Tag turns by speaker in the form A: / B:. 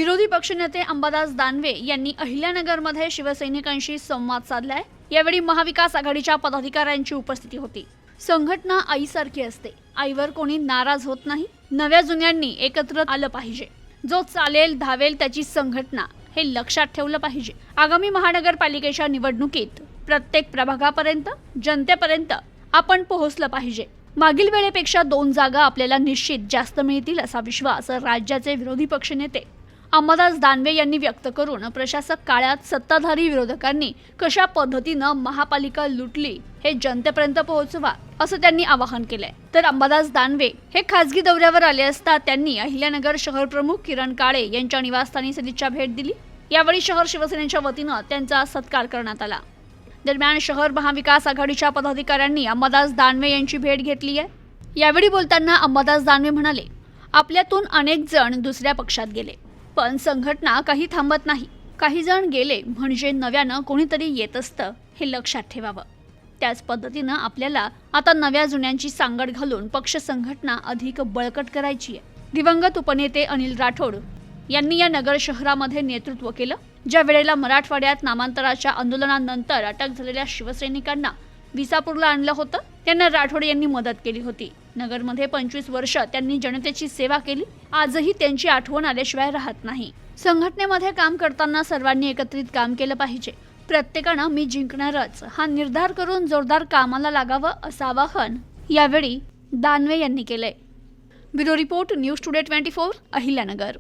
A: विरोधी पक्षनेते अंबादास दानवे यांनी अहिल्यानगरमध्ये शिवसैनिकांशी संवाद साधलाय। यावेळी महाविकास आघाडीच्या पदाधिकाऱ्यांची उपस्थिती होती। संघटना आईसारखी असते, आईवर कोणी नाराज होत नाही। नव्या जुन्यांनी एकत्र आलं पाहिजे। जो चालेल धावेल त्याची संघटना हे लक्षात ठेवलं पाहिजे। आगामी महानगरपालिकेच्या निवडणुकीत प्रत्येक प्रभागापर्यंत जनतेपर्यंत आपण पोहोचलं पाहिजे। मागील वेळेपेक्षा 2 जागा आपल्याला निश्चित जास्त मिळतील असा विश्वास राज्याचे विरोधी पक्षनेते अंबादास दानवे यांनी व्यक्त करून प्रशासक काळात सत्ताधारी विरोधकांनी कशा पद्धतीनं महापालिका लुटली हे जनतेपर्यंत पोहोचवा असं त्यांनी आवाहन केलंय। तर अंबादास दानवे हे खासगी दौऱ्यावर आले असता त्यांनी अहिल्यानगर शहर प्रमुख किरण काळे यांच्या निवासस्थानी सदिच्छा भेट दिली। यावेळी शहर शिवसेनेच्या वतीनं त्यांचा सत्कार करण्यात आला। दरम्यान शहर महाविकास आघाडीच्या पदाधिकाऱ्यांनी अंबादास दानवे यांची भेट घेतली आहे। यावेळी बोलताना अंबादास दानवे म्हणाले, आपल्यातून अनेक जण दुसऱ्या पक्षात गेले, पण संघटना काही थांबत नाही। काही जण गेले म्हणजे नव्यानं कोणीतरी येत असतं हे लक्षात ठेवावं। त्याच पद्धतीनं आपल्याला आता नव्या जुन्यांची सांगड घालून पक्ष संघटना अधिक बळकट करायची आहे। दिवंगत उपनेते अनिल राठोड यांनी या नगर शहरामध्ये नेतृत्व केलं। ज्या वेळेला मराठवाड्यात नामांतराच्या आंदोलनानंतर अटक झालेल्या शिवसैनिकांना विसापूरला आणलं होतं, त्यांना राठोड यांनी मदत केली होती। नगरमध्ये 25 वर्ष त्यांनी जनतेची सेवा केली। आजही त्यांची आठवण आल्याशिवाय राहत नाही। संघटनेमध्ये काम करताना सर्वांनी एकत्रित काम केलं पाहिजे। प्रत्येकानं मी जिंकणारच हा निर्धार करून जोरदार कामाला लागावं असं आवाहन यावेळी दानवे यांनी केलंय। Bureau report, news today 24, Ahilyanagar.